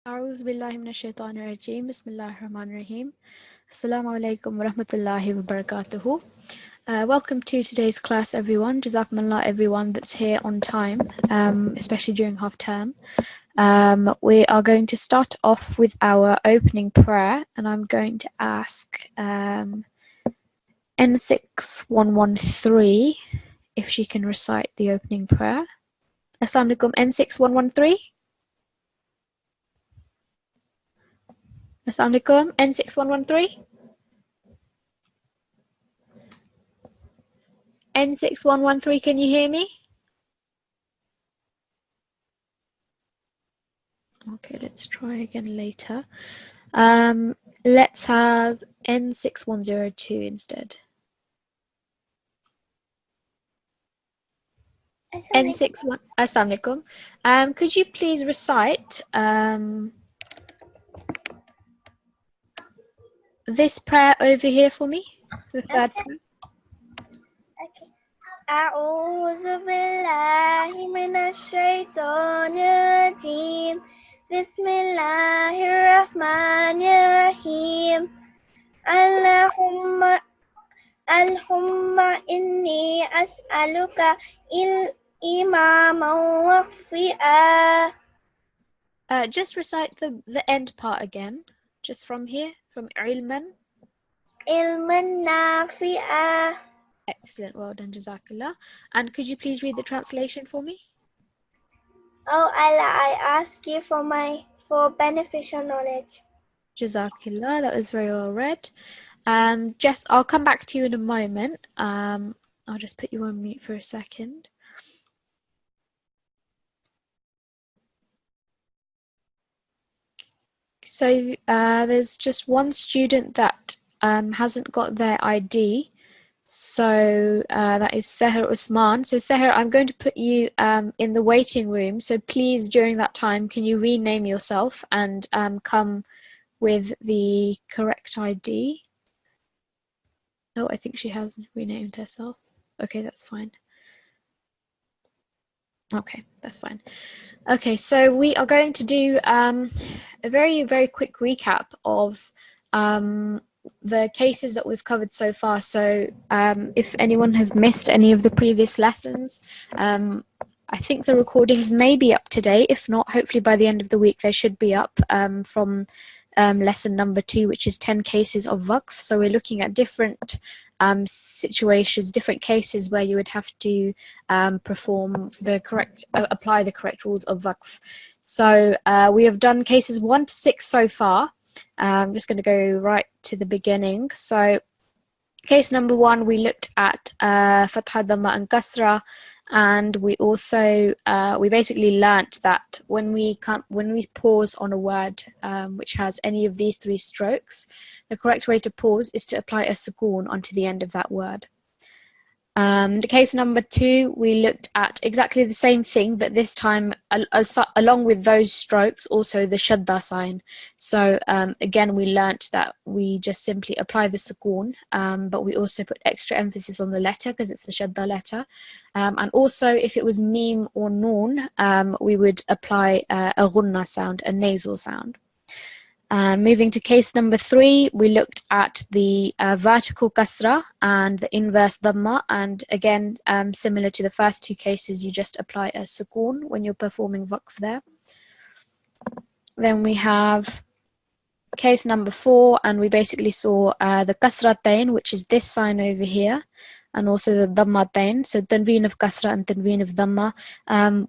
أعوذ بالله من الشيطان الرجيم بسم الله الرحمن الرحيم Assalamu alaikum wa rahmatullahi wa barakatuhu. Welcome to today's class, everyone. Jazakumullah, everyone that's here on time, especially during half term. We are going to start off with our opening prayer, and I'm going to ask N6113 if she can recite the opening prayer. Assalamu alaikum, N6113. Assalamu alaikum, N6113. N6113, can you hear me? Okay, let's try again later. Let's have N6102 instead. N61, Assalamu alaikum. Could you please recite this prayer over here for me? The third prayer. أعوذ بالله من الشيطان الرجيم بسم الله الرحمن الرحيم اللهم إني أسألك إماما وفيا. Just recite the end part again, just from here, from علما نافعا. Excellent, well done, Jazakallah. And could you please read the translation for me? Oh Allah, I ask you for beneficial knowledge. Jazakallah, that was very well read. Jess, I'll come back to you in a moment. I'll just put you on mute for a second. So there's just one student that hasn't got their ID. So that is Seher Usman. So Seher, I'm going to put you in the waiting room. So please, during that time, can you rename yourself and come with the correct ID? Oh, I think she has renamed herself. Okay, that's fine. Okay, that's fine. Okay, so we are going to do a very, very quick recap of the cases that we've covered so far. So if anyone has missed any of the previous lessons, I think the recordings may be up to date. If not, hopefully by the end of the week they should be up from lesson number 2, which is 10 cases of waqf. So we're looking at different situations, different cases where you would have to perform the correct, apply the correct rules of waqf. So we have done cases 1 to 6 so far. I'm just going to go right to the beginning. So case number 1, we looked at Fatha, Dhamma and Kasra, and we also we basically learnt that when we pause on a word which has any of these 3 strokes, the correct way to pause is to apply a sukoon onto the end of that word. The case number 2, we looked at exactly the same thing, but this time along with those strokes also the shadda sign. So again, we learnt that we just simply apply the sukoon, but we also put extra emphasis on the letter because it's the shadda letter. And also if it was mim or noon, we would apply a ghunna sound, a nasal sound. And moving to case number 3, we looked at the vertical kasra and the inverse dhamma, and again, similar to the first 2 cases, you just apply a sukoon when you're performing waqf there. Then we have case number 4, and we basically saw the kasratain, which is this sign over here, and also the dhammatain, so tanween of kasra and tanween of dhamma.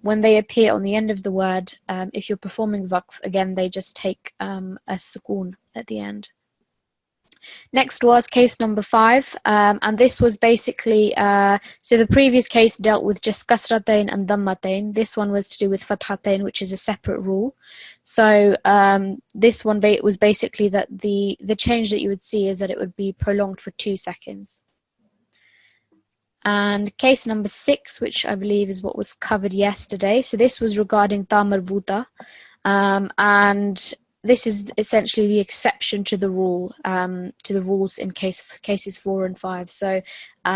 When they appear on the end of the word, if you're performing waqf, again, they just take a sukoon at the end. Next was case number 5, and this was basically, so the previous case dealt with just kasratain and dhammatain. This one was to do with fathatain, which is a separate rule. So this one was basically that the change that you would see is that it would be prolonged for 2 seconds. And case number 6, which I believe is what was covered yesterday. So this was regarding ta marbuta, and this is essentially the exception to the rule, to the rules in cases 4 and 5. So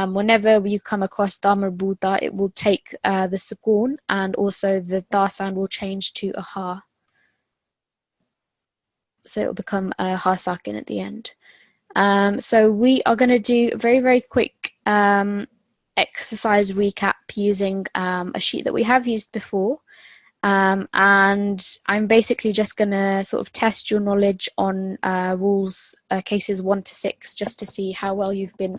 whenever you come across ta marbuta, it will take the sukoon, and also the ta sound will change to a ha. so it will become ha sakin at the end. So we are going to do a very, very quick exercise recap using a sheet that we have used before. And I'm basically just going to sort of test your knowledge on rules, cases 1 to 6, just to see how well you've been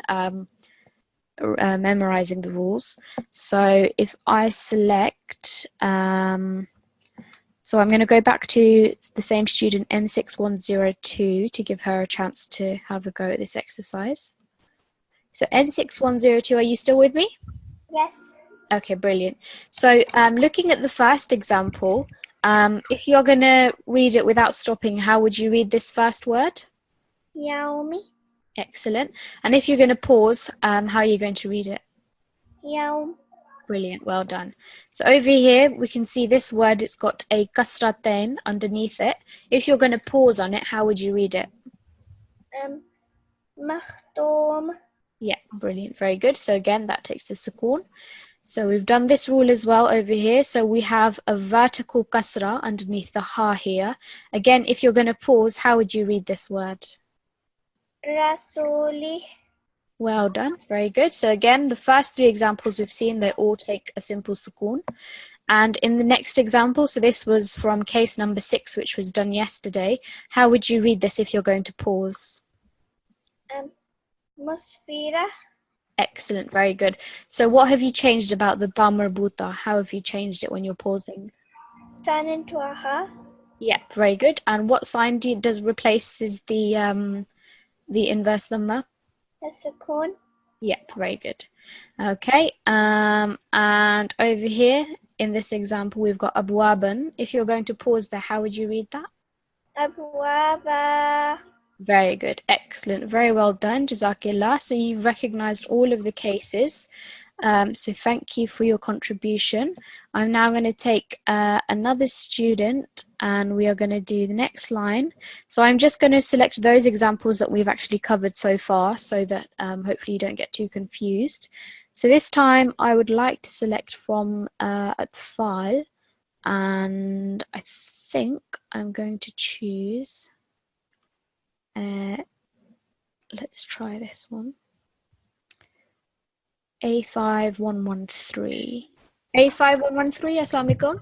memorizing the rules. So if I select, so I'm going to go back to the same student, N6102, to give her a chance to have a go at this exercise. So N6102, are you still with me? Yes. Okay, brilliant. So looking at the first example, if you're going to read it without stopping, how would you read this first word? Yaumi. Excellent. And if you're going to pause, how are you going to read it? Yaum. Brilliant, well done. So over here, we can see this word, it's got a kasratain underneath it. If you're going to pause on it, how would you read it? Makhtoum. Yeah, brilliant, very good. So again, that takes the sukoon. So we've done this rule as well over here. So we have a vertical kasra underneath the ha here. Again, if you're going to pause, how would you read this word? Rasuli. Well done, very good. So again, the first 3 examples we've seen, they all take a simple sukoon. And in the next example, so this was from case number 6, which was done yesterday. How would you read this if you're going to pause? Musfira. Excellent, very good. So what have you changed about the dha marbuta? How have you changed it when you're pausing? Turn into a ha. Yeah, very good. And what sign does replaces the inverse dhamma? A sukoon. Yep, very good. Okay, and over here in this example we've got abwaban. If you're going to pause there, how would you read that? Abwaba. Very good, excellent, very well done, Jazakillah. So you've recognized all of the cases. So thank you for your contribution. I'm now going to take another student and we are going to do the next line. So I'm just going to select those examples that we've actually covered so far so that hopefully you don't get too confused. So this time I would like to select from Atfal, and I think I'm going to choose, let's try this one. A5113. A5113, Assalamualaikum.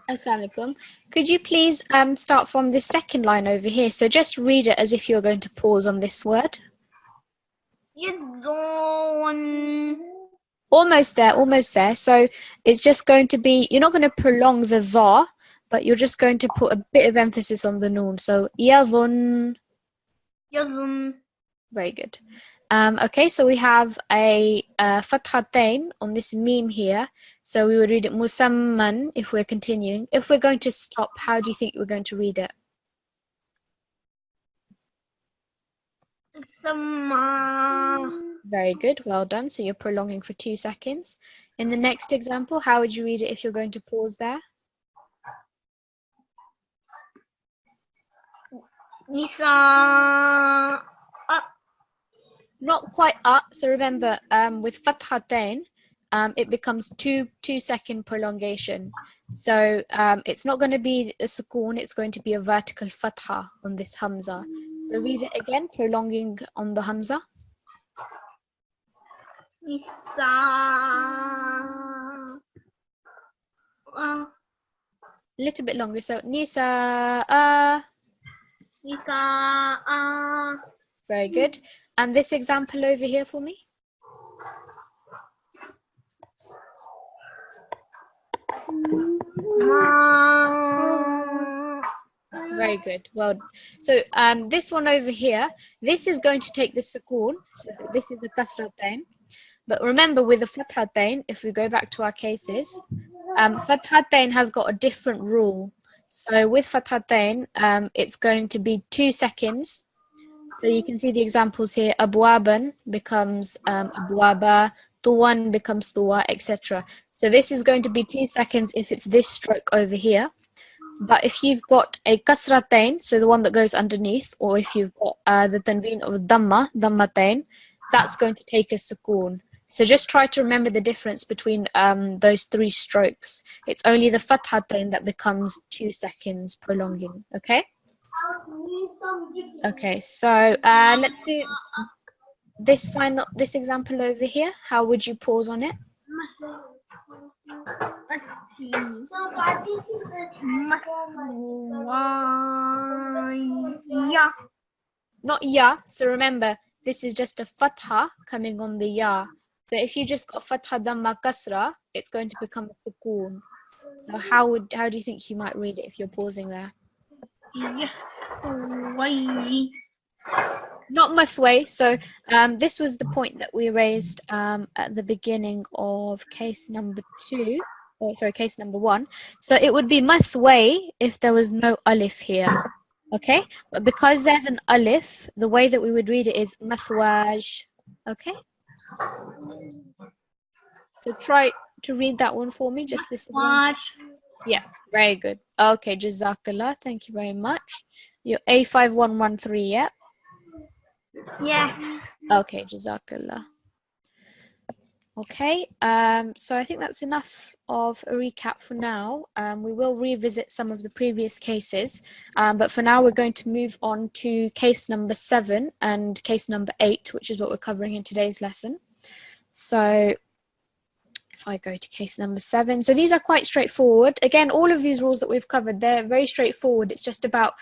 Assalamualaikum. Could you please start from the second line over here? So just read it as if you're going to pause on this word. Almost there, almost there. So it's just going to be, you're not going to prolong the dha, but you're just going to put a bit of emphasis on the noon. So yadhun. Very good. Okay, so we have a fathatain on this meme here. So we would read it musamman if we're continuing. If we're going to stop, how do you think we're going to read it? Very good, well done. So you're prolonging for 2 seconds. In the next example, how would you read it if you're going to pause there? Nisa. Not quite so remember, with fathatain, it becomes 2 second prolongation. So it's not going to be a sukoon, it's going to be a vertical fatha on this hamza. So read it again, prolonging on the hamza. Nisa. A little bit longer. So nisa. Nisa. Very good. And this example over here for me? Very good. Well, so this one over here, this is going to take the sukoon. So this is the kasratain. But remember, with the fathatain, if we go back to our cases, fathatain has got a different rule. So with fathatain, it's going to be 2 seconds. So you can see the examples here. Abwaban becomes abwaba, tuwan becomes tuwa, etc. So this is going to be 2 seconds if it's this stroke over here. But if you've got a kasratain, so the one that goes underneath, or if you've got the tanween of dhammatain, that's going to take a sukoon. So just try to remember the difference between those three strokes. It's only the fathatain that becomes 2 seconds prolonging, okay? Okay, so let's do this example over here. How would you pause on it? Yeah. Not ya. So remember, this is just a fatha coming on the ya. So if you just got fatha dhamma kasra, it's going to become a sukoon. So how do you think you might read it if you're pausing there? Not mathway. So this was the point that we raised at the beginning of case number 2. Oh, sorry, case number 1. So it would be mathway if there was no alif here. Okay, but because there's an alif, the way that we would read it is mathwaj. Okay, so try to read that one for me, just this one. Yeah, very good. Okay, jazakallah, thank you very much. You're A5113, yeah? Yes. Okay, jazakallah. Okay, so I think that's enough of a recap for now. We will revisit some of the previous cases, but for now we're going to move on to case number 7 and case number 8, which is what we're covering in today's lesson. So if I go to case number 7, so these are quite straightforward. Again, all of these rules that we've covered, they're very straightforward. It's just about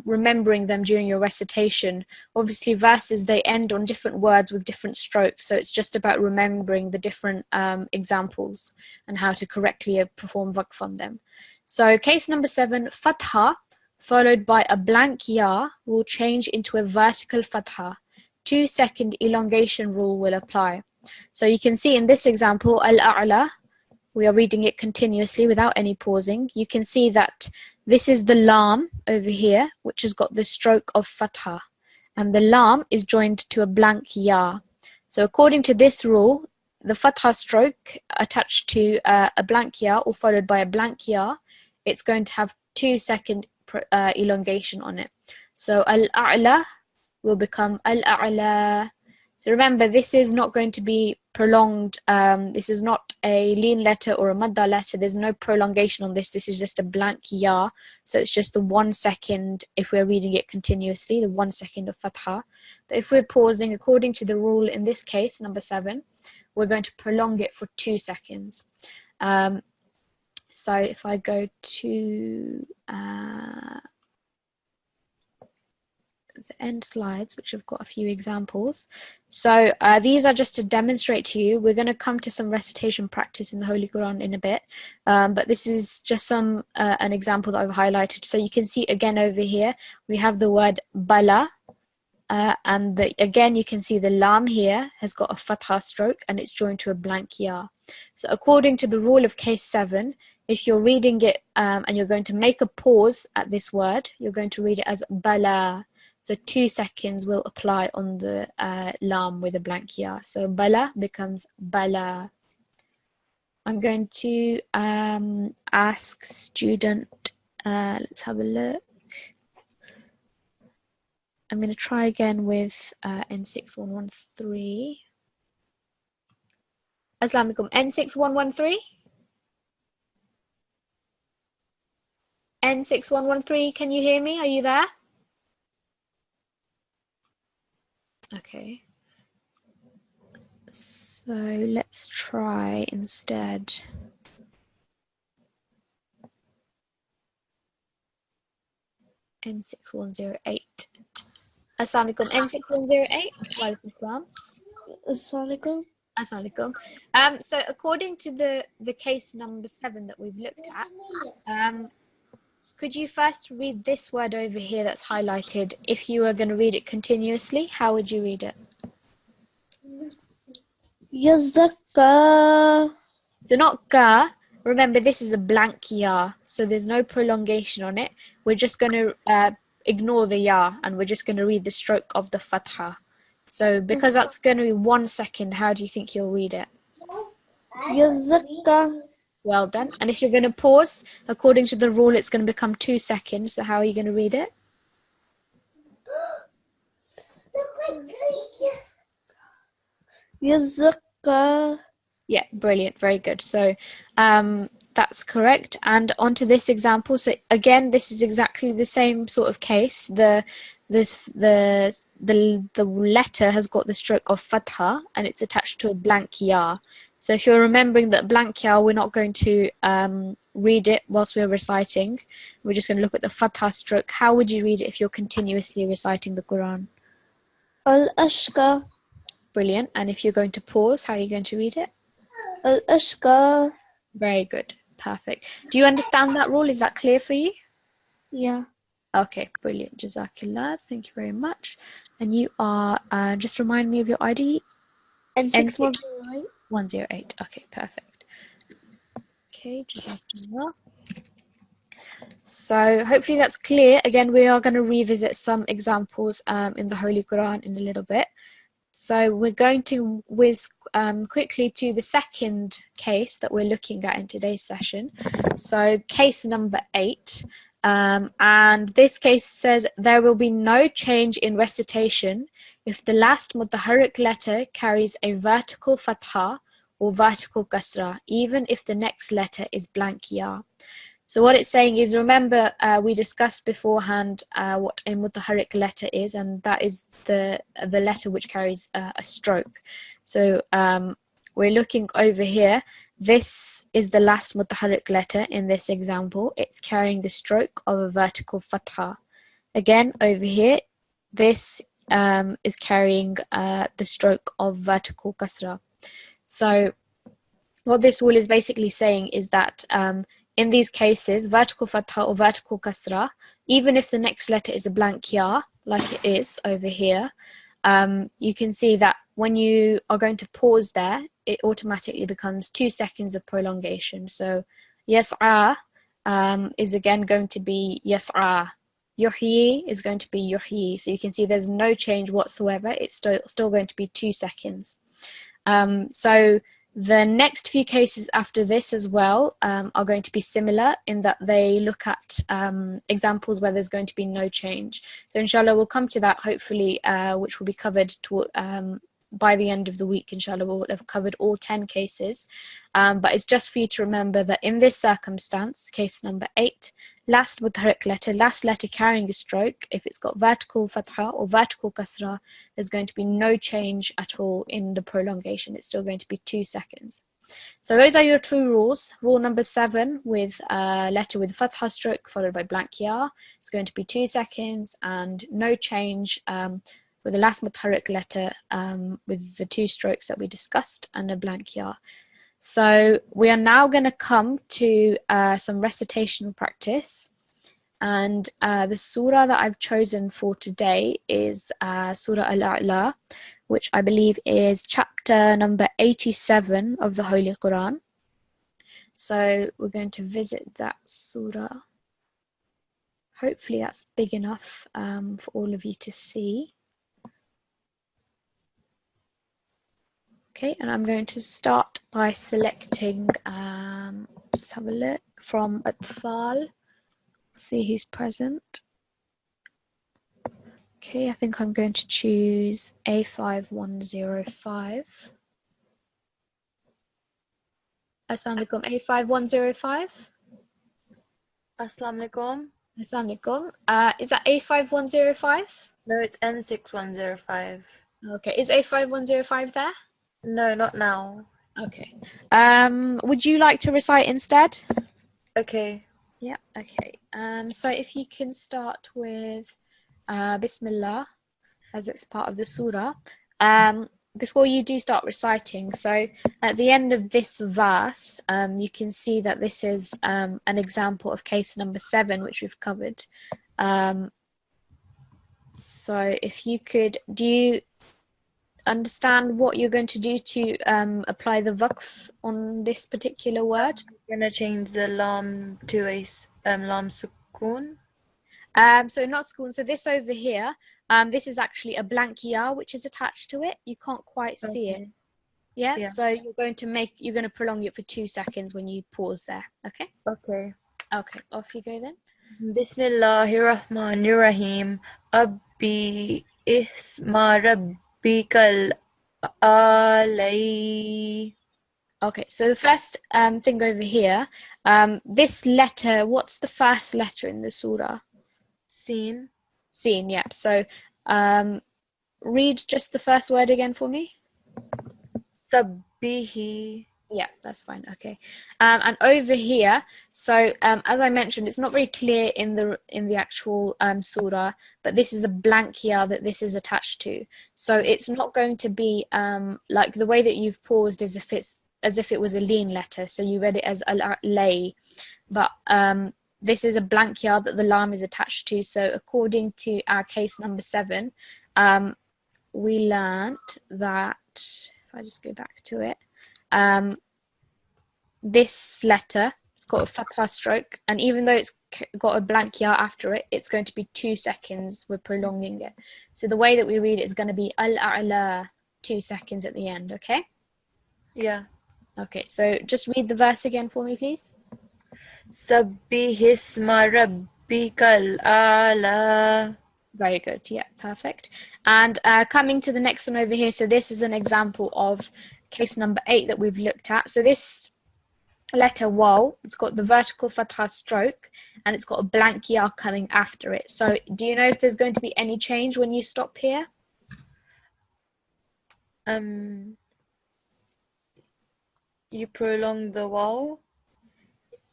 remembering them during your recitation. Obviously, verses, they end on different words with different strokes, so it's just about remembering the different examples and how to correctly perform waqf on them. So case number 7, fatha followed by a blank ya will change into a vertical fatha. 2-second elongation rule will apply. So you can see in this example, al-a'la, we are reading it continuously without any pausing. You can see that this is the lam over here, which has got the stroke of fatha, and the lam is joined to a blank ya. So according to this rule, the fatha stroke attached to a blank ya or followed by a blank ya, it's going to have 2-second elongation on it. So al-a'la will become al-a'la. So remember, this is not going to be prolonged. This is not a lean letter or a madda letter. There's no prolongation on this. This is just a blank ya. So it's just the 1 second, if we're reading it continuously, the 1 second of fatha. But if we're pausing, according to the rule in this case, number 7, we're going to prolong it for 2 seconds. So if I go to the end slides, which have got a few examples. So these are just to demonstrate to you. We're going to come to some recitation practice in the Holy Quran in a bit, but this is just an example that I've highlighted. So you can see again over here, we have the word bala, and again you can see the lam here has got a fatha stroke and it's joined to a blank ya. So according to the rule of case 7, if you're reading it and you're going to make a pause at this word, you're going to read it as bala. So 2 seconds will apply on the lam with a blank ya. So bala becomes bala. I'm going to ask student, let's have a look. I'm going to try again with N6113. Assalamu alaikum. N6113? N6113, can you hear me? Are you there? Okay, so let's try instead. N6108. Assalamu alaikum. N6108. Walaikum assalam. Assalamualaikum. Assalamu alaikum. So according to the case number 7 that we've looked at, could you first read this word over here that's highlighted? If you were going to read it continuously, how would you read it? Yazakka. So not ga. Remember, this is a blank ya, so there's no prolongation on it. We're just going to ignore the ya, and we're just going to read the stroke of the fatha. So because that's going to be 1 second, how do you think you'll read it? Yazakka. Well done. And if you're going to pause, according to the rule, it's going to become 2 seconds. So how are you going to read it? Yazakka. Ka. Yeah, brilliant, very good. So that's correct. And onto this example. So again, this is exactly the same sort of case. The letter has got the stroke of fatha and it's attached to a blank ya. So if you're remembering that blank ya, we're not going to read it whilst we're reciting. We're just going to look at the fatha stroke. How would you read it if you're continuously reciting the Quran? Al-Ashka. Brilliant. And if you're going to pause, how are you going to read it? Al-Ashka. Very good. Perfect. Do you understand that rule? Is that clear for you? Yeah. Okay, brilliant. Jazakillah. Thank you very much. And you are, just remind me of your ID. N6108. N6108. Okay, perfect. Okay, Jazakillah. So hopefully that's clear. Again, we are going to revisit some examples in the Holy Quran in a little bit. So we're going to whiz quickly to the second case that we're looking at in today's session. So case number 8. And this case says there will be no change in recitation if the last mutaharrik letter carries a vertical fatha or vertical kasra, even if the next letter is blank ya. So what it's saying is, remember we discussed beforehand what a mutaharrik letter is, and that is the letter which carries a stroke. So we're looking over here. This is the last mutaharrik letter in this example. It's carrying the stroke of a vertical fatha. Again, over here, this is carrying the stroke of vertical kasra. So what this rule is basically saying is that in these cases, vertical fatha or vertical kasra, even if the next letter is a blank ya, like it is over here, you can see that when you are going to pause there, it automatically becomes 2 seconds of prolongation. So yas'a is again going to be yas'a. Yuhyi is going to be yuhyi. So you can see there's no change whatsoever. It's still going to be 2 seconds. So the next few cases after this as well are going to be similar in that they look at examples where there's going to be no change. So inshallah we'll come to that hopefully, which will be covered by the end of the week. Inshallah we'll have covered all 10 cases. But it's just for you to remember that in this circumstance, case number 8, last letter carrying a stroke, if it's got vertical fatha or vertical kasra, there's going to be no change at all in the prolongation. It's still going to be 2 seconds. So those are your 2 rules. Rule number 7 with a letter with fatha stroke followed by blank ya, it's going to be 2 seconds, and no change with the last mutaharrik letter with the 2 strokes that we discussed and a blank ya. So we are now going to come to some recitational practice, and the surah that I've chosen for today is Surah Al-A'la, which I believe is chapter number 87 of the Holy Quran. So we're going to visit that surah. Hopefully that's big enough for all of you to see. Okay, and I'm going to start by selecting, let's have a look, from Atfal, see who's present. Okay, I think I'm going to choose A5105. Assalamu alaikum, A5105. Assalamu alaikum. Assalamu alaikum. Is that A5105? No, it's N6105. Okay, is A5105 there? No, not now. Okay. Would you like to recite instead? Okay. Yeah, okay. So if you can start with Bismillah, as it's part of the surah. Before you do start reciting, so at the end of this verse, you can see that this is an example of case number 7, which we've covered. So if you could, do you understand what you're going to do to apply the waqf on this particular word? I'm gonna change the lam to a lam sukoon. So not school. So this over here, this is actually a blank ya which is attached to it. You can't quite see it. Yeah? Yeah. So you're going to prolong it for 2 seconds when you pause there. Okay? Okay. Okay, off you go then. Bismillahirrahmanirrahim. Abbi isma rabbikal alay. Okay, so the first thing over here, this letter, what's the first letter in the surah? Sin. Seen, yeah. So read just the first word again for me. Sabbihi. Yeah, that's fine. Okay. And over here, so as I mentioned, it's not very clear in the actual surah, but this is a blank here that this is attached to. So it's not going to be like the way that you've paused is if it's as if it was a lean letter. So you read it as lay, but this is a blank yard that the lam is attached to. So according to our case number 7, we learnt that if I just go back to it. This letter, it's got a fatha stroke, and even though it's got a blank ya after it, it's going to be 2 seconds. We're prolonging it. So the way that we read it is going to be al-a'la, 2 seconds at the end, okay? Yeah. Okay, so just read the verse again for me, please. Sabbihisma rabbikal ala. Very good, yeah, perfect. And coming to the next one over here, so this is an example of case number 8 that we've looked at. So this letter waw, it's got the vertical fatha stroke and it's got a blank ya coming after it. So do you know if there's going to be any change when you stop here? You prolong the waw.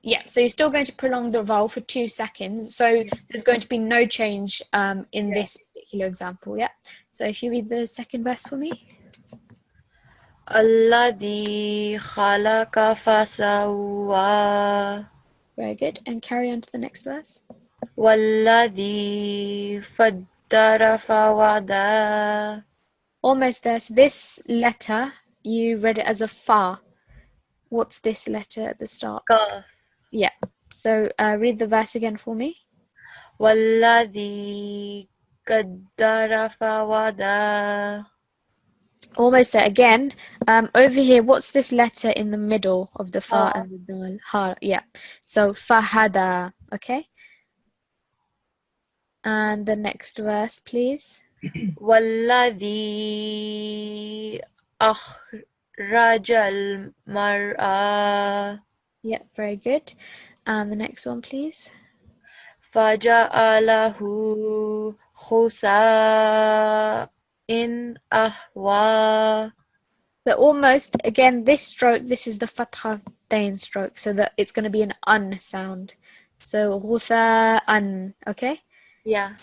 Yeah, so you're still going to prolong the vowel for 2 seconds. So there's going to be no change in this particular example, yeah? So if you read the second verse for me. Alladhi khalaqa fasawwa. Very good. And carry on to the next verse. Walladhi faddara fawada. Almost there. So this letter, you read it as a fa. What's this letter at the start? Kaf. Yeah. So read the verse again for me. Walladhi qaddara fawada. Almost there again. Over here, what's this letter in the middle of the fa Ha. and the dal? Ha, yeah. So fahada, okay? And the next verse, please. Walladhi akhrajal mar'a. Yeah, very good. And the next one, please. Faja'alahu khusa'in ahwa. So almost, again, this stroke, this is the fatha dain stroke, so that it's going to be an un sound. So an, okay? Yeah.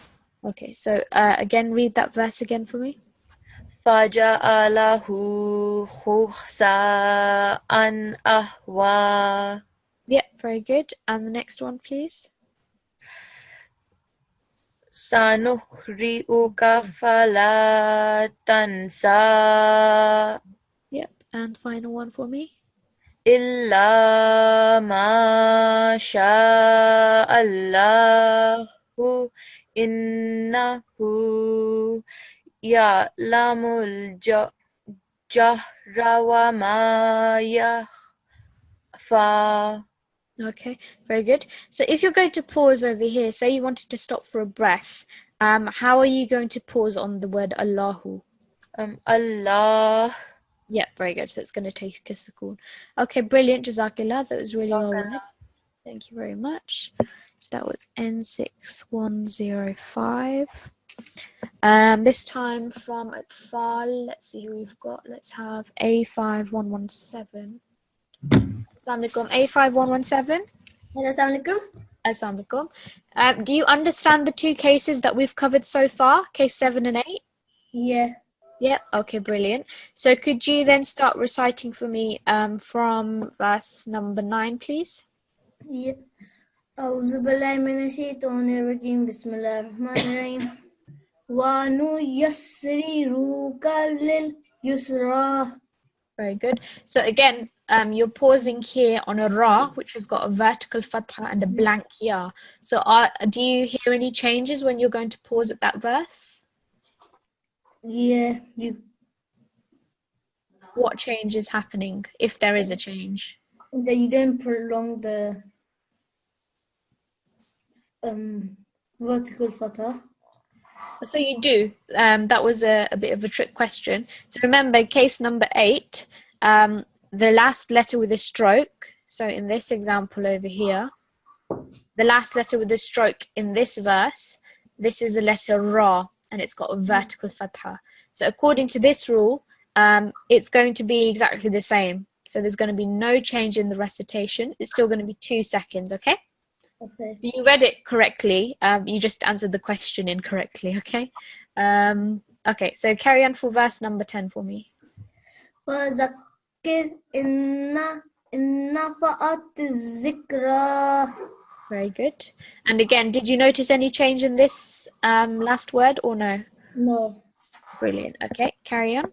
Okay, so again, read that verse again for me. Faja'alahu khusa'an ahwa. Yeah, very good. And the next one, please. Sanukhri'uka fala tansa. Yep, and final one for me. Illa ma sha'allahu innahu ya'lamul jahra wa ma yakhfa. Okay, very good. So if you're going to pause over here, say you wanted to stop for a breath, how are you going to pause on the word Allahu? Allah. Yeah, very good. So it's going to take a sukoon. Okay, brilliant. Jazakallah. That was really well read. Thank you very much. So that was N6105. This time from Atfal, let's see who we've got. Let's have A5117. Assalamualaikum. A5117. Hello, Assalamualaikum. Assalamualaikum. Do you understand the 2 cases that we've covered so far? Case 7 and 8? Yeah. Yep. Okay, brilliant. So could you then start reciting for me from verse number 9, please? Yeah. أعوذ بالله من الشيطان الرجيم بسم الله الرحمن الرحيم ونيسرك لليسرى. Very good. So again, you're pausing here on a ra, which has got a vertical fatha and a blank ya. So do you hear any changes when you're going to pause at that verse? Yeah. What change is happening, if there is a change? That you don't prolong the vertical fatha. So you do. That was a bit of a trick question. So remember, case number 8, the last letter with a stroke. So in this example over here, the last letter with a stroke in this verse, this is the letter Ra, and it's got a vertical fatha. So according to this rule, it's going to be exactly the same. So there's going to be no change in the recitation. It's still going to be 2 seconds, okay? Okay. You read it correctly. You just answered the question incorrectly, okay? Okay, so carry on for verse number 10 for me. وذكر إن نفعت الذكرى. Very good. And again, did you notice any change in this last word or no? No. Brilliant. Okay, carry on.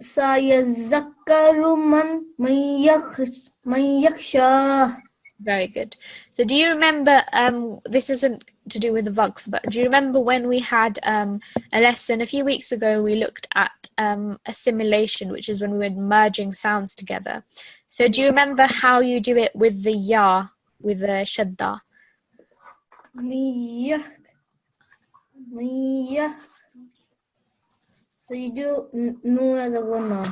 سيذكر من يخشى. Very good. So do you remember, this isn't to do with the Waqf, but do you remember when we had a lesson a few weeks ago, we looked at assimilation, which is when we were merging sounds together. So do you remember how you do it with the ya, with the shadda? So you do no as a gunna.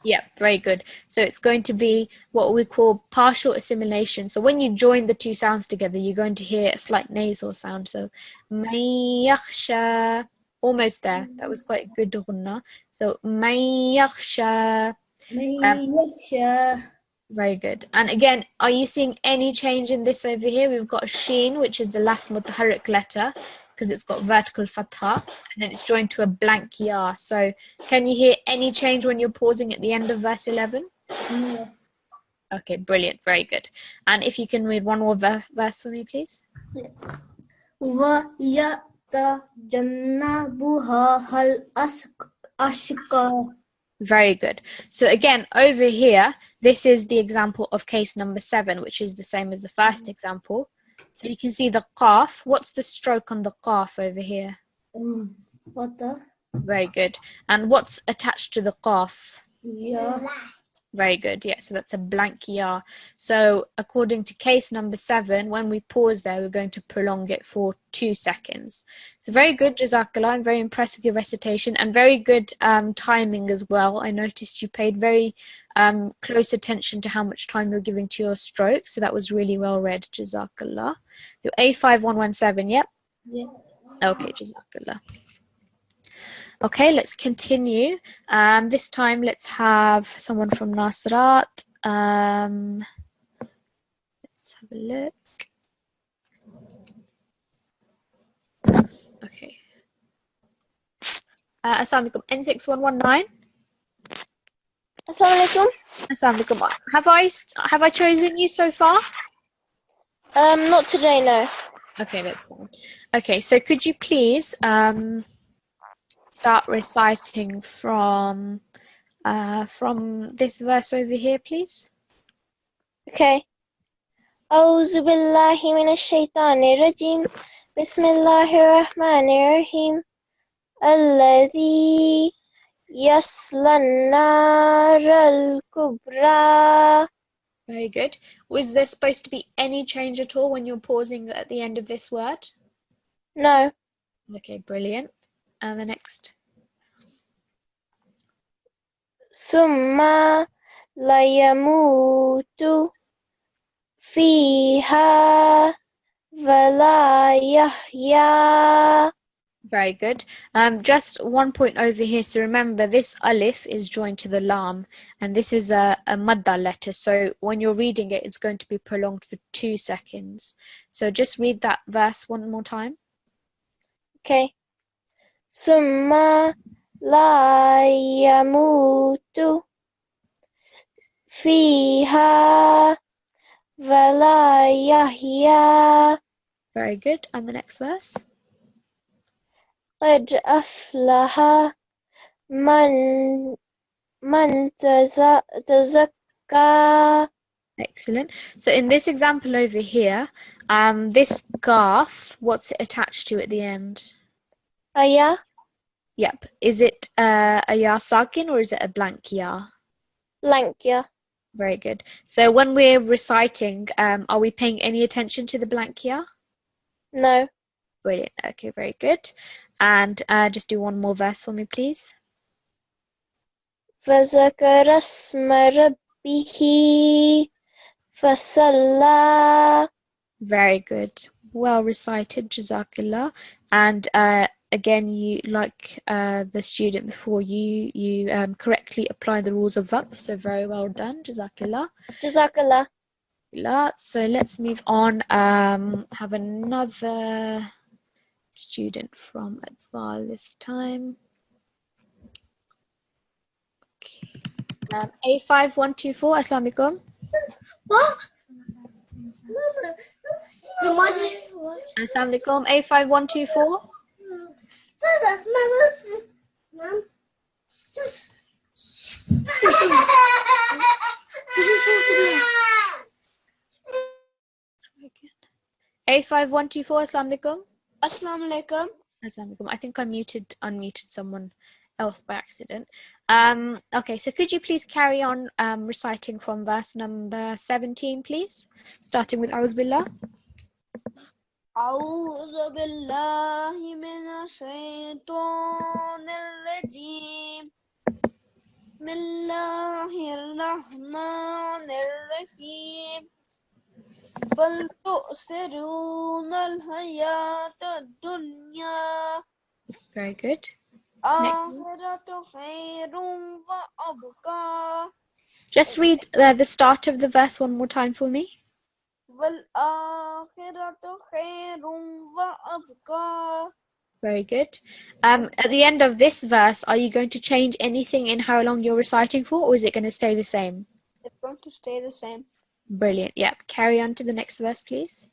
Yeah, very good. So it's going to be what we call partial assimilation. So when you join the two sounds together, you're going to hear a slight nasal sound. So mayakhsha, almost there. That was quite a good ghunna. So mayakhsha. Very good. And again, are you seeing any change in this over here? We've got a sheen, which is the last mutaharrik letter, because it's got vertical fatha, and then it's joined to a blank ya. So can you hear any change when you're pausing at the end of verse 11? No. Okay, brilliant. Very good. And if you can read one more verse for me, please. وَيَتَجَنَّبُهَا الْأَشْقَى. Very good. So again, over here, this is the example of case number 7, which is the same as the first example. So you can see the qaf. What's the stroke on the qaf over here? What? Very good. And what's attached to the qaf? Yeah. Very good. Yeah, so that's a blank ya. So according to case number 7, when we pause there, we're going to prolong it for 2 seconds. So very good, Jazakallah. I'm very impressed with your recitation and very good timing as well. I noticed you paid very close attention to how much time you're giving to your stroke. So that was really well read, Jazakallah. Your A5117, yep? Yeah. Okay, Jazakallah. Okay, let's continue. This time, let's have someone from Nasrat. Let's have a look. Okay. Assalamu alaikum. N6119. Assalamu alaikum. Assalamu alaikum. Have I chosen you so far? Not today, no. Okay, that's fine. Okay, so could you please start reciting from this verse over here, please? Okay. أعوذ بالله من الشيطان الرجيم بسم الله الرحمن الرحيم الذي يصلى النار الكبرى. Very good. Was there supposed to be any change at all when you're pausing at the end of this word? No. Okay, brilliant. And the next. ثم لا يموت فيها ولا يحيا. Very good. Just one point over here. So remember, this alif is joined to the lam, and this is a madda letter. So when you're reading it, it's going to be prolonged for 2 seconds. So just read that verse one more time. Okay. ثم لا يموت فيها ولا يحيا. Very good. And the next verse. قد أفلح من تزكى. Excellent. So in this example over here, this gaf, what's it attached to at the end? أيا. Yep. Is it a ya sakin or is it a blank ya? Blank, yeah. Very good. So when we're reciting, are we paying any attention to the blank ya? No. Brilliant. Okay, very good. And just do one more verse for me, please. فذكر اسم ربه فصلى. Very good. Well recited, Jazakallah. And again, you like the student before you correctly apply the rules of Waqf. So very well done, Jazakallah. Jazakallah. So let's move on. Have another student from Adval this time. Okay. A5124, Assalamu alaikum. What? Assalamu alaikum. A5124. Mom. A5124, Assalamu alaikum. Assalamu alaikum. Assalamu alaikum. I think I unmuted someone else by accident. Okay, so could you please carry on reciting from verse number 17, please? Starting with A'udhu Billah. أعوذ بالله من الشيطان الرجيم بسم الله الرحمن الرحيم بل تؤثرون الحياة الدنيا Very good. آخرة خير وأبقى Just read the start of the verse one more time for me. والآخرة خير وأبقى. Very good. At the end of this verse, are you going to change anything in how long you're reciting for, or is it going to stay the same? It's going to stay the same. Brilliant. Yep. Carry on to the next verse, please.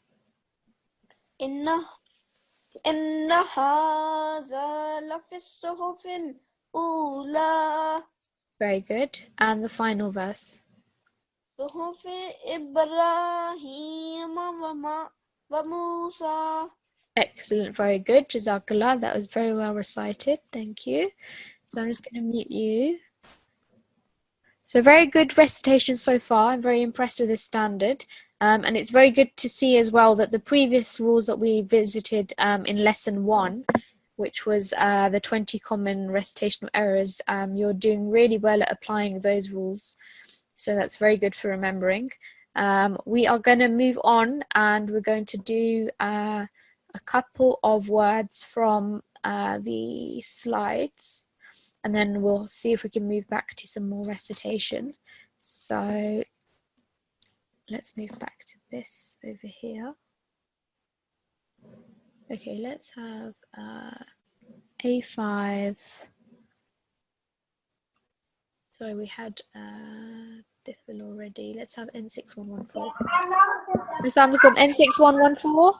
إن هذا لفي الصحف الأولى Very good. And the final verse. صحف إبراهيم وموسى. Excellent. Very good. Jazakallah. That was very well recited. Thank you. So I'm just going to mute you. So very good recitation so far. I'm very impressed with this standard. And it's very good to see as well that the previous rules that we visited in lesson 1, which was the 20 common recitational errors, you're doing really well at applying those rules. So that's very good for remembering. We are going to move on, and we're going to do a couple of words from the slides, and then we'll see if we can move back to some more recitation. So let's move back to this over here. Okay, let's have A5. Sorry, we had Diffil already. Let's have N6114. Assalamu alaikum. N6114.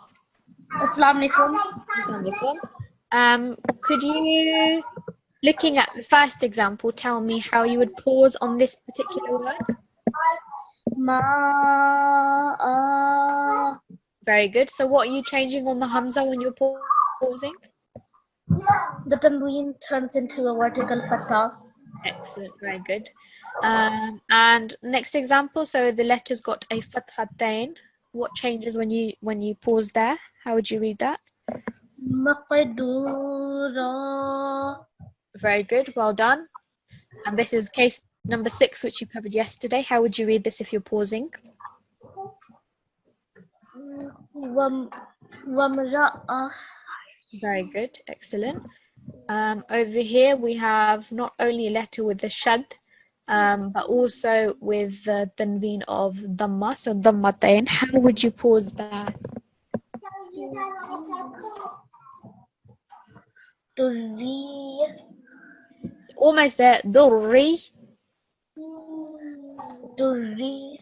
Assalamu alaikum. Assalamu alaikum. Could you, looking at the first example, tell me how you would pause on this particular word? Very good. So what are you changing on the Hamza when you're pausing? The tanween turns into a vertical fatha. Excellent. Very good. And next example, so the letter's got a fathatain. What changes when you pause there? How would you read that? Maqdura. Very good. Well done. And this is case number 6, which you covered yesterday. How would you read this if you're pausing? Wamra'a. Very good. Excellent. Over here we have not only a letter with the shad, but also with the tanween of dhamma, so dhammatain. How would you pause that? Durri. It's almost there. Durri. Durri.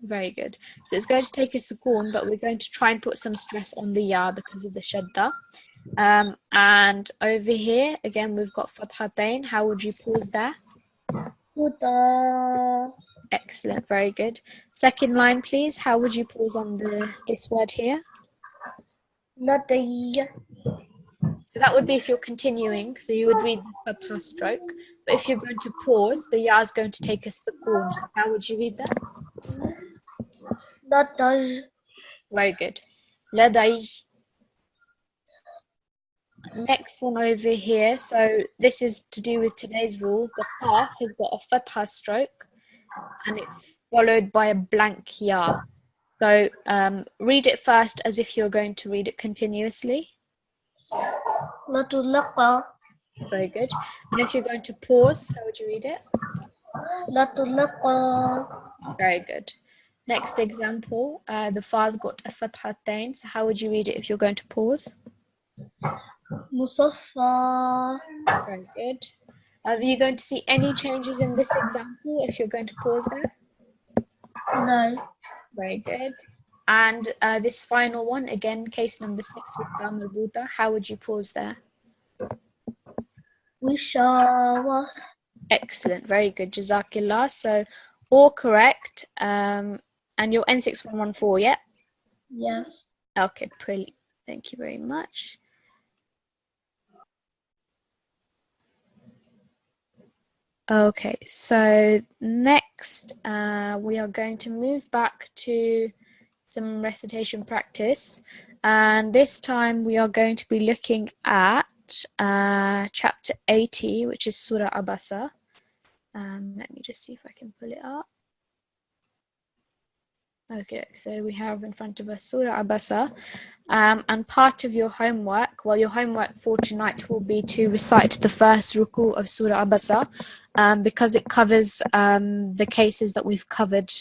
Very good. So it's going to take a sukoon, but we're going to try and put some stress on the ya because of the shadda. And over here, again, we've got fathatain. How would you pause there? Huda. Excellent. Very good. Second line, please. How would you pause on this word here? Ladayya. So that would be if you're continuing. So you would read the fatha stroke. But if you're going to pause, the ya is going to take a sukoon. So how would you read that? Ladaj. Very good. Ladai. next one over here. So this is to do with today's rule. The qaf has got a fatha stroke and it's followed by a blank ya. So read it first as if you're going to read it continuously. لتلقى Very good. And if you're going to pause, how would you read it? لتلقى Very good. Next example, the fa's got a fathatain. So how would you read it if you're going to pause? مصفى. Very good. Are you going to see any changes in this example if you're going to pause there? No. Very good. And this final one, again, case number 6 with Dam al-Buta. How would you pause there? وشاوة. Excellent. Very good. Jazakillah. So all correct. And your N6114, yeah? Yes. Okay, brilliant. Thank you very much. Okay, so next we are going to move back to some recitation practice, and this time we are going to be looking at chapter 80, which is Surah Abasa. Let me just see if I can pull it up. Okay, so we have in front of us Surah Abasa, and part of your homework, well, your homework for tonight will be to recite the first ruku of Surah Abasa, because it covers the cases that we've covered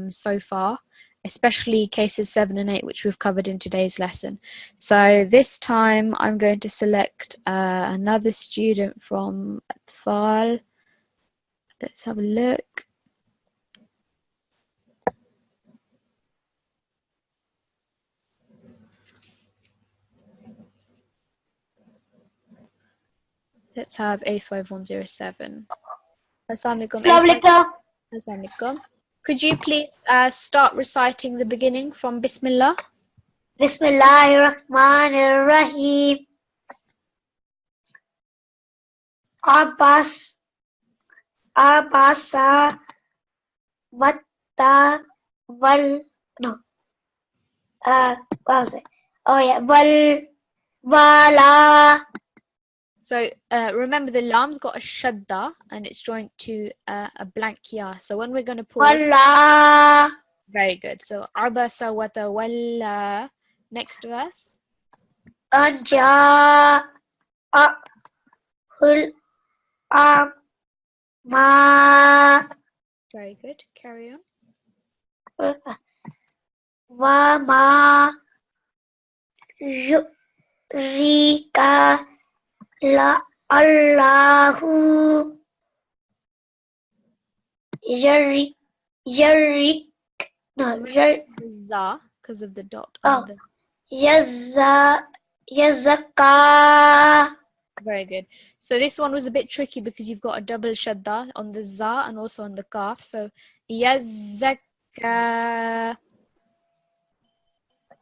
so far, especially cases 7 and 8, which we've covered in today's lesson. So this time I'm going to select another student from Atfal. Let's have a look. Let's have A5107. Assalamu alaikum. Assalamu alaikum. Could you please start reciting the beginning from Bismillah? Bismillahirrahmanirrahim. Abasa watta wal no. What was it? Oh yeah, wala. So remember the lam's got a shadda and it's joined to a blank ya. So when we're going to pause, Wala. very good. So abasa wa tawalla. Next verse. Anja hul ma Very good. Carry on. wa ma yurika la Allahu yarik no This is za because of the dot on the. yazaka. Very good. So this one was a bit tricky because you've got a double shadda on the za and also on the kaf. So yazaka.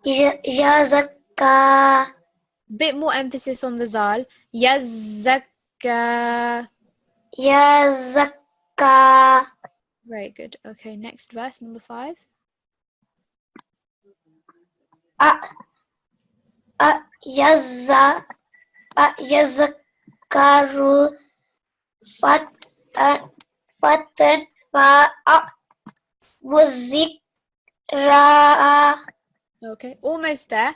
Yazaka. Bit more emphasis on the zal. Yazaka. Yazaka. Very good. Okay, next verse, number 5. Yazakaru fatan muzikra. Okay, almost there.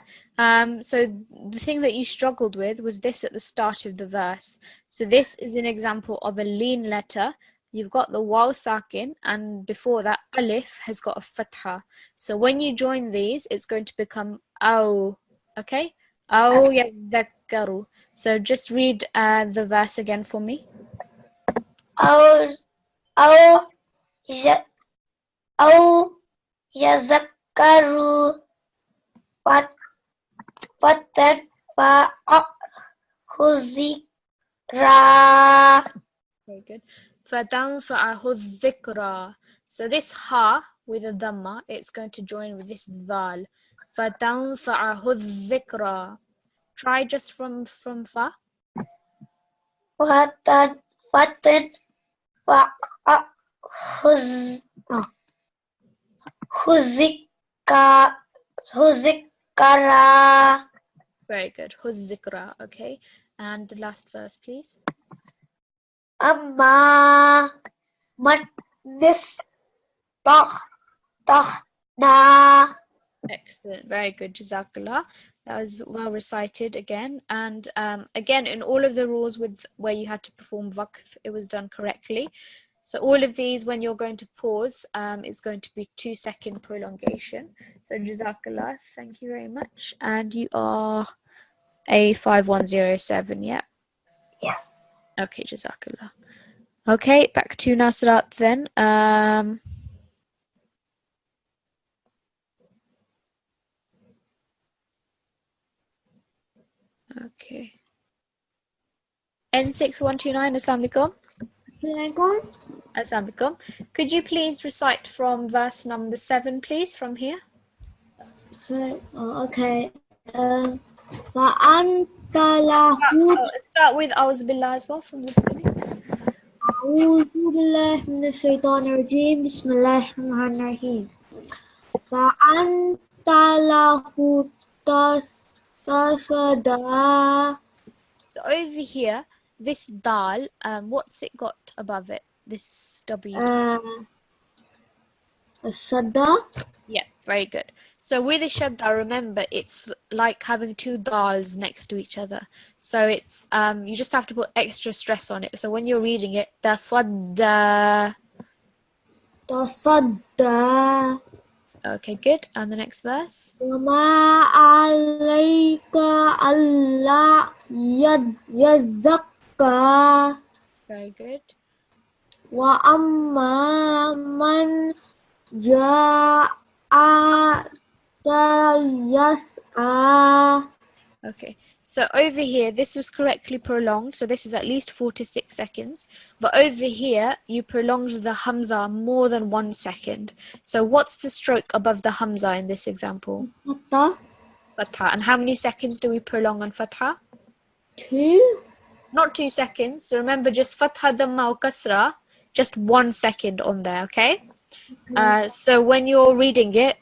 So the thing that you struggled with was this at the start of the verse. So this is an example of a lean letter. You've got the waw sakin, and before that alif has got a fatha. So when you join these, it's going to become aw. Okay? Aw yadhakkaru. So just read the verse again for me. Aw yazakaru fatan huzikra. Very good. فَتَنْفَعَهُ الذِّكْرَى. So this ha with a dhamma, it's going to join with this dhal. فَتَنْفَعَهُ الذِّكْرَى. Try just from fa. Fatan huzikara. Very good. Huzzikra. Okay. And the last verse, please. أما من استغنى. Excellent. Very good. Jazakallah. That was well recited again. And again, in all of the rules with where you had to perform waqf, it was done correctly. So all of these, when you're going to pause, is going to be 2-second prolongation. So Jazakallah. Thank you very much. And you are A5107, yeah? Yes. Okay, Jazakallah. Okay, back to Nasrat then. Okay. N6129, Assalamualaikum. Assalamualaikum. Could you please recite from verse number 7, please, from here? Okay. فأنت له Start with A'udhu Billah as well from the beginning. أعوذ بالله من الشيطان الرجيم بسم الله الرحمن الرحيم فأنت له تصدى. So over here, this dal, what's it got above it? This W. الشدة. Yeah, very good. So with a shadda, remember, it's like having two dals next to each other. So it's you just have to put extra stress on it. So when you're reading it, tasadda. تصدى. Okay, good. And the next verse. وما عليك ألا يزكى Very good. وأما من جاءك يسعى. Okay. So over here, this was correctly prolonged. So this is at least 4 to 6 seconds. But over here, you prolonged the hamza more than 1 second. So what's the stroke above the hamza in this example? Fatha. Fatha. And how many seconds do we prolong on fatha? 2. Not 2 seconds. So remember, just fatha, dhamma, or kasra, just 1 second on there, okay? So when you're reading it,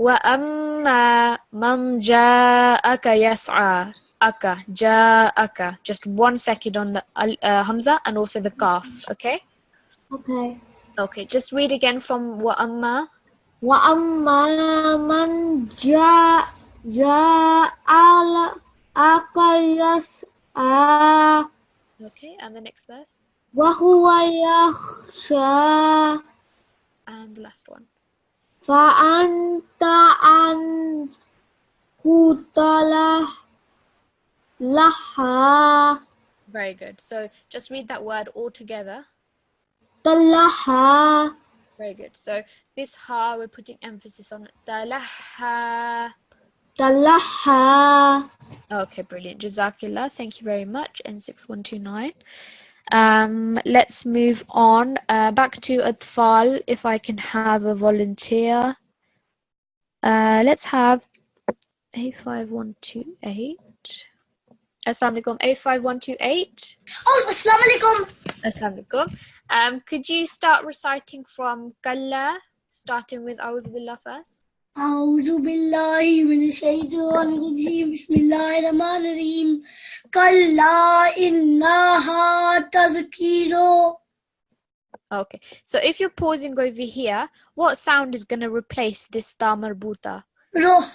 وَأَمَّا مَنْ جَاءَكَ يَسْعَى. Aka, ja'aka. Just 1 second on the hamza and also the kaf, okay? Okay. Okay, just read again from وَأَمَّا. وأما من جاءك يسعى Okay, and the next verse. وهو يخشى And the last one. فأنت عنه تلهى. Very good. So just read that word all together. تلهى. Very good. So this ha, we're putting emphasis on it. Talaha. تلهى. Okay, brilliant. Jazakillah. Thank you very much. N6129. Let's move on. Back to Atfal, if I can have a volunteer. Let's have A5128. Assalamualaikum. A5128. Oh, Assalamualaikum. Assalamualaikum. Could you start reciting from Kalla, starting with A'udhu Billah first? أعوذ بالله من الشيطان الرجيم بسم الله الرحمن الرحيم كلا إنها تذكير. Okay. So if you're pausing over here, what sound is going to replace this ta marbuta? روح.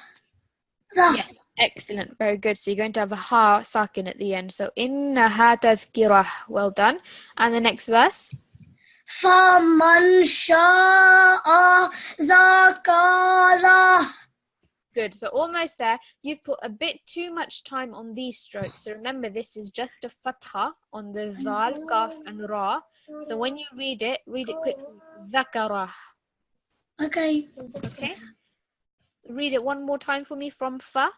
Yes. Excellent. Very good. So you're going to have a ha sakin at the end. So innaha tazkirah. Well done. And the next verse. فمن شاء ذكره. Good. So almost there. You've put a bit too much time on these strokes. So remember, this is just a fatha on the zal, kaf, and ra. So when you read it quickly. Dhakarah. Okay. Okay. Read it one more time for me from fa.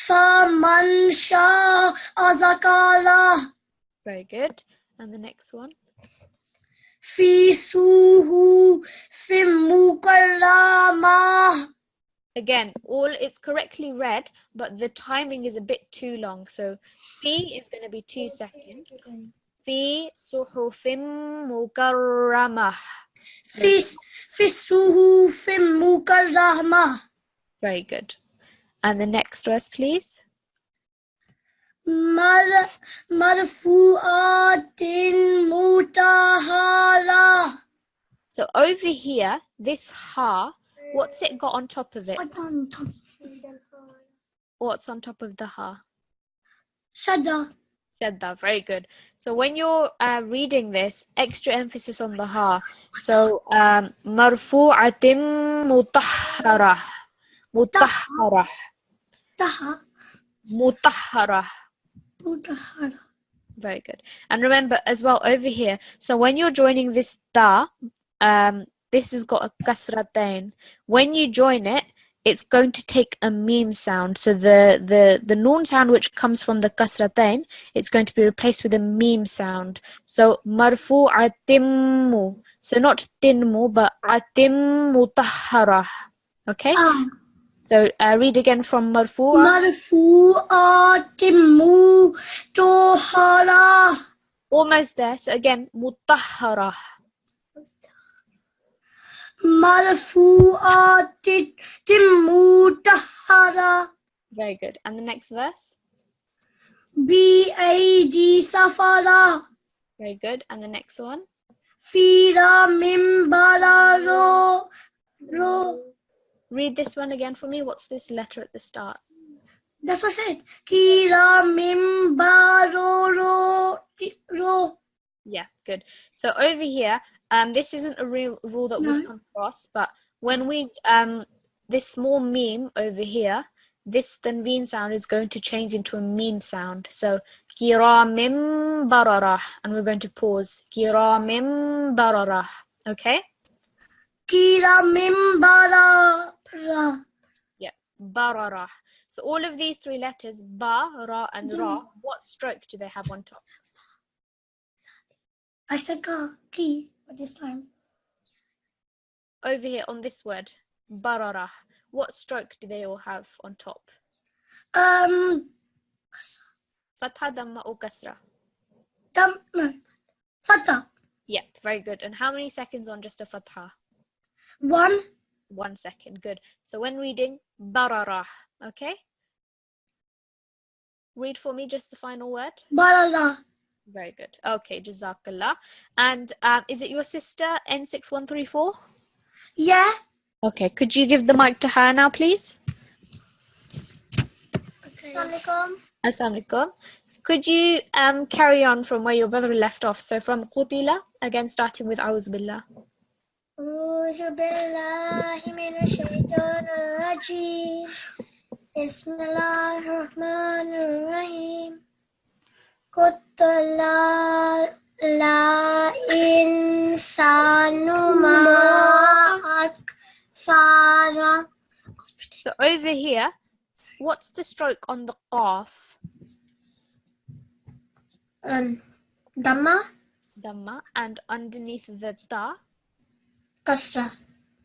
فمن شاء ذكره. Very good. And the next one. في صحف مكرمة. Again, it's correctly read, but the timing is a bit too long. So fi is going to be 2 seconds. Fi suhufim mukarramah. في صحف مكرمة. Very good. And the next verse, please. مرفوعات مطهرة. So over here, this ha, what's it got on top of it? What's on top of the ha? شدة. Shadda, very good. So when you're reading this, extra emphasis on the ha. So marfu'atim mutahharah. Mutahharah. طه Mutahharah. مطهرة. Very good. And remember as well over here, so when you're joining this da, this has got a kasratain. When you join it, it's going to take a meme sound. So the noon sound which comes from the kasratain, it's going to be replaced with a meme sound. So marfu'atimmu. So not tinmu, but atim mutahharah. Okay? So read again from marfu'a. مرفوعات مطهرة. Almost there. So again, mutahharah. مرفوعات مطهرة. Very good. And the next verse? بأيدي سفرة. Very good. And the next one? فيها من برر. Read this one again for me. What's this letter at the start? That's what I said. فيها من برر. Yeah, good. So over here, this isn't a real rule that we've come across, but when we this small meme over here, this tanveen sound is going to change into a meme sound. So kiramim bararah, and we're going to pause. Kiramim bararah. Okay? فيها من برر. Yeah, bararah. So all of these three letters, ba, ra, and ra, what stroke do they have on top? I said ki, but this time. Over here on this word, bararah, what stroke do they all have on top? Fatha, damma, or kasra? Fatha. Yep, very good. And how many seconds on just a fatha? 1. 1 second. Good. So when reading, bararah, okay? Read for me just the final word. Barara. Very good. Okay, jazakallah. And is it your sister, N6134? Yeah. Okay, could you give the mic to her now, please? Assalamualaikum. Assalamualaikum. Could you carry on from where your brother left off? So from qutila, again starting with A'udhu Billah. أعوذ بالله من الشيطان الرجيم. بسم الله الرحمن الرحيم. قتل الإنسان ما أكفر. So over here, what's the stroke on the qaf? Dhamma. Dhamma. And underneath the ta? Kasra.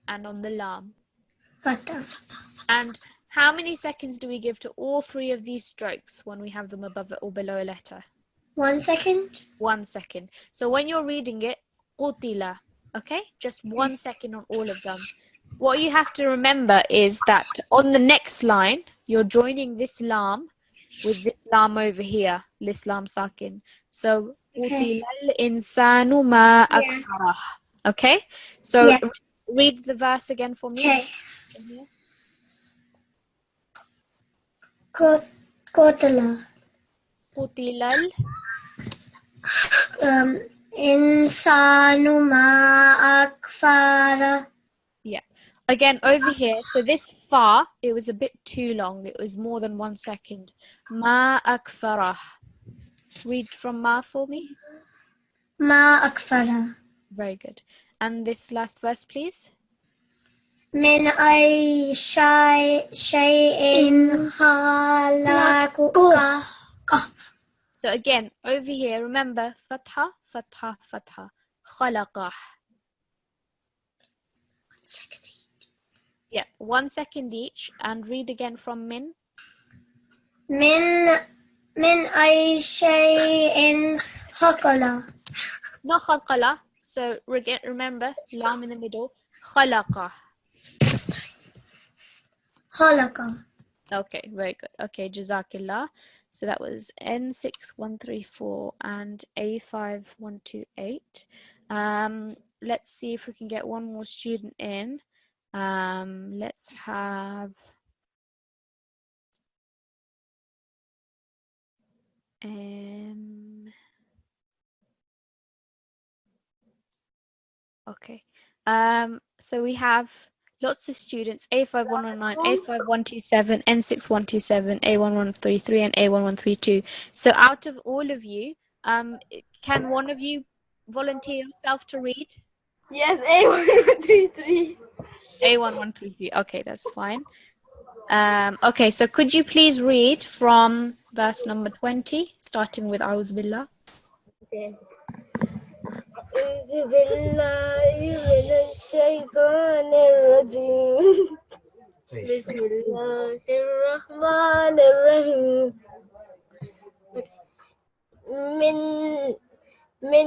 And on the lam. Fatha. And how many seconds do we give to all three of these strokes when we have them above or below a letter? 1 second. 1 second. So when you're reading it, qutila, okay? Just 1 second on all of them. What you have to remember is that on the next line, you're joining this lam with this lam over here, this lam sakin. So, qutila al-insanu ma akfarah. Okay? So, read the verse again for me. Okay. Qutila. Qutila Insanu ma akfara. Yeah. Again, over here, so this fa, it was a bit too long. It was more than 1 second. Ma akfarah. Read from ma for me. Ma akfara. Very good. And this last verse, please. Min ay shay'in khalaquka. So again, over here, remember, fatha, fatha, fatha. Khalaqah. Yeah, 1 second each. And read again from min. Min ay shay'in khaqala. Not khalqala. So remember, lam in the middle. Khalaqah. Khalaqa. Okay, very good. Okay, jazakillah. So that was N6134 and A5128. Let's see if we can get one more student in. Let's have okay. So we have lots of students, A5119, A5127, N6127, A1133, and A1132. So out of all of you, can one of you volunteer yourself to read? Yes, A1133. A1133. Okay, that's fine. Okay, so could you please read from verse number 20, starting with A'udhu Billah? Okay. أعوذ بالله من الشيطان الرجيم بسم الله الرحمن الرحيم من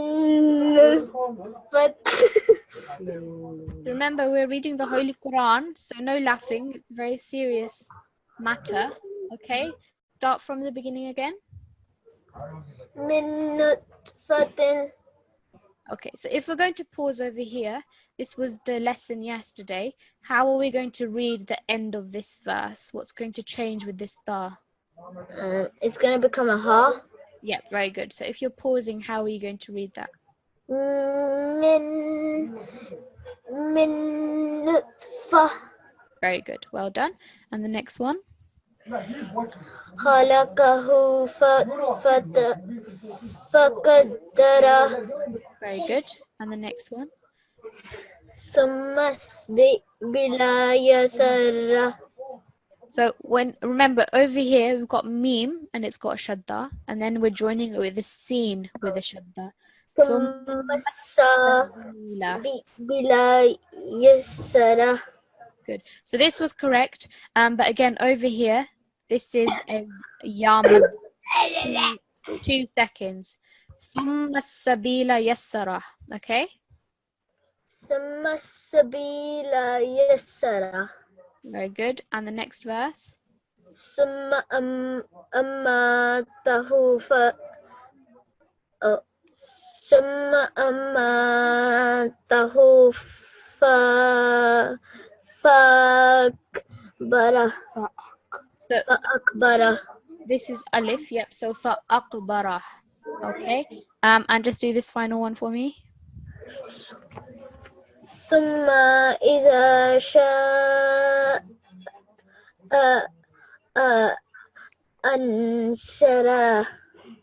نطفة Remember, we're reading the Holy Quran, so no laughing. It's a very serious matter. Okay, start from the beginning again. من نطفة. Okay, so if we're going to pause over here, this was the lesson yesterday. How are we going to read the end of this verse? What's going to change with this ta? It's going to become a ha. Yeah, very good. So if you're pausing, how are you going to read that? من نطفة. Very good. Well done. And the next one? خلقه فقدره. Very good. And the next one? ثم بلا يسره. So remember over here we've got meme and it's got a shadda, and then we're joining it with a sin with a shadda. ثم بلا يسره. Good. So this was correct. But again over here, this is a yam. 2 seconds. ثم السبيل يسره. Okay. ثم السبيل يسره. Very good. And the next verse? ثم أماته ثم أماته فأكبره. So فأكبره. this is alif. Yep. So فأكبره. Okay. And just do this final one for me. ثم إذا شاء أنشره.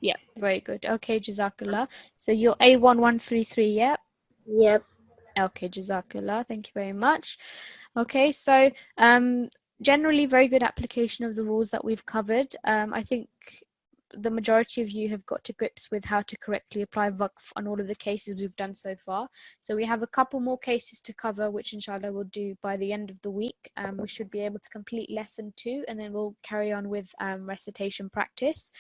Yeah, very good. Okay, Jazakallah. So you're A1133, yeah? Yep. Okay, Jazakallah. Thank you very much. Okay, so generally very good application of the rules that we've covered. I think the majority of you have got to grips with how to correctly apply waqf on all of the cases we've done so far. So we have a couple more cases to cover, which inshallah we'll do by the end of the week. We should be able to complete lesson 2, and then we'll carry on with recitation practice.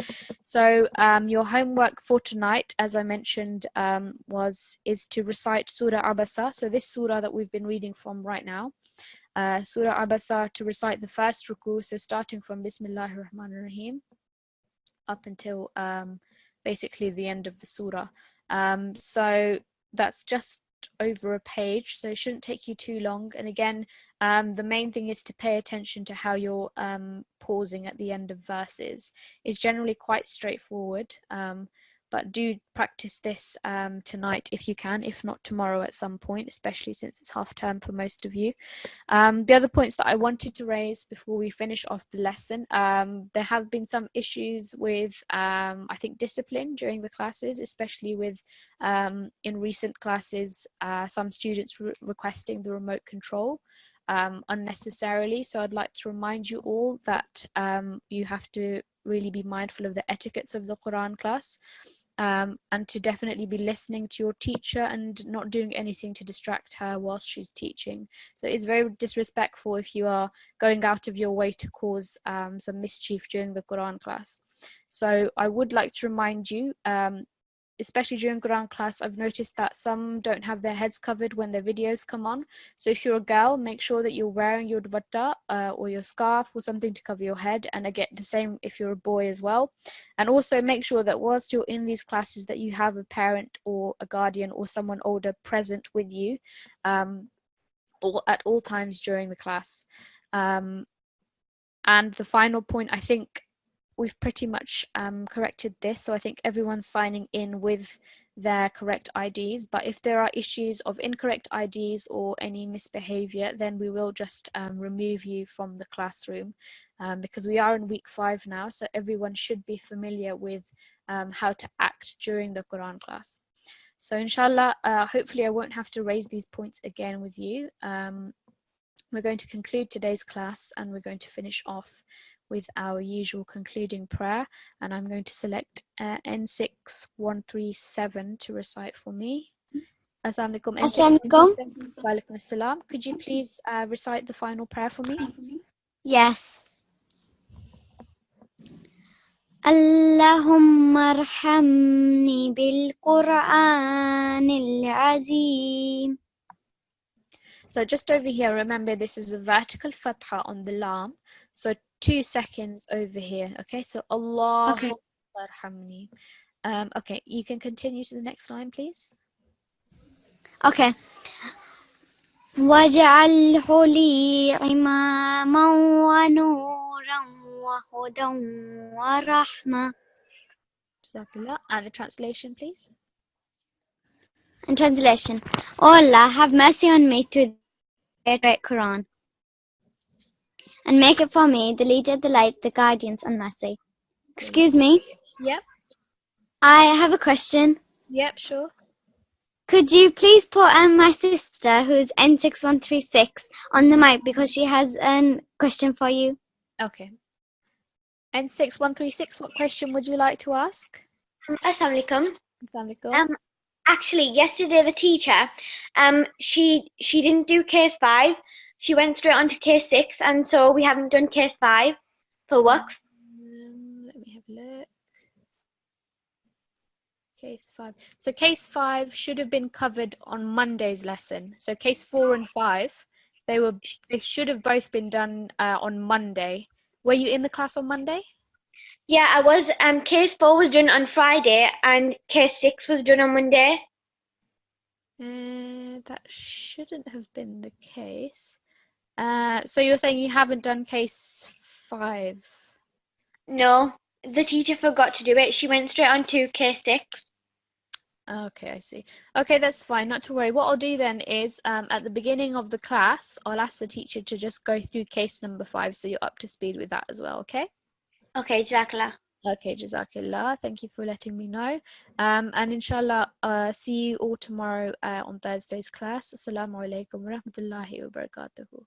So your homework for tonight, as I mentioned, is to recite Surah Abasa. So this surah that we've been reading from right now, Surah Abasa, to recite the first ruku, so starting from Bismillahir Rahmanir Rahim up until basically the end of the surah. So that's just over a page, so it shouldn't take you too long. And again, the main thing is to pay attention to how you're pausing at the end of verses. It's generally quite straightforward, but do practice this tonight if you can, if not tomorrow at some point, especially since it's half term for most of you. The other points that I wanted to raise before we finish off the lesson, there have been some issues with, I think, discipline during the classes, especially with, in recent classes, some students requesting the remote control unnecessarily. So I'd like to remind you all that you have to really be mindful of the etiquettes of the Quran class, and to definitely be listening to your teacher and not doing anything to distract her whilst she's teaching. So it's very disrespectful if you are going out of your way to cause some mischief during the Quran class. So I would like to remind you, especially during Quran class, I've noticed that some don't have their heads covered when their videos come on. So if you're a girl, make sure that you're wearing your dupatta or your scarf or something to cover your head. And again, the same if you're a boy as well. And also make sure that whilst you're in these classes that you have a parent or a guardian or someone older present with you or at all times during the class. And the final point, I think we've pretty much corrected this. So I think everyone's signing in with their correct IDs. But if there are issues of incorrect IDs or any misbehavior, then we will just remove you from the classroom because we are in week 5 now. So everyone should be familiar with how to act during the Quran class. So inshallah, hopefully I won't have to raise these points again with you. We're going to conclude today's class and we're going to finish off with our usual concluding prayer, and I'm going to select N6137 to recite for me. Assalamu alaikum. N6137. Wa alaikum assalam. Could you please recite the final prayer for me? Yes. Allahumma arhamni bil Qur'anil Azim. So just over here, remember this is a vertical fatha on the lam. So 2 seconds over here. Okay, so Allahumma arhamni. Okay, you can continue to the next line, please. Okay. وَاجْعَلْهُ لِي إِمَامًا وَنُورًا وَهُدًى وَرَحْمَةً. Jazakallah. And the translation, please. In translation, O Allah, have mercy on me through the great Quran, and make it for me the leader, the light, the guidance, and mercy. Excuse me, Yep. I have a question. Yep, sure. Could you please put my sister, who's N6136, on the mic because she has a question for you? Okay. N6136, what question would you like to ask? Assalamu alaikum. Assalamu alaikum. Actually, yesterday the teacher, she didn't do case 5. She went straight on to case 6, and so we haven't done case 5 for work. Let me have a look. Case 5. So case 5 should have been covered on Monday's lesson. So case 4 and 5, they should have both been done on Monday. Were you in the class on Monday? Yeah, I was. Case 4 was done on Friday, and case 6 was done on Monday. That shouldn't have been the case. So you're saying you haven't done case 5? No, the teacher forgot to do it. She went straight on to case 6. Okay, I see. Okay, that's fine. Not to worry. What I'll do then is at the beginning of the class, I'll ask the teacher to just go through case number 5 so you're up to speed with that as well, okay? Okay, Jazakallah. Okay, Jazakallah. Thank you for letting me know. And inshallah, see you all tomorrow on Thursday's class. Assalamu alaikum wa rahmatullahi wa barakatuhu.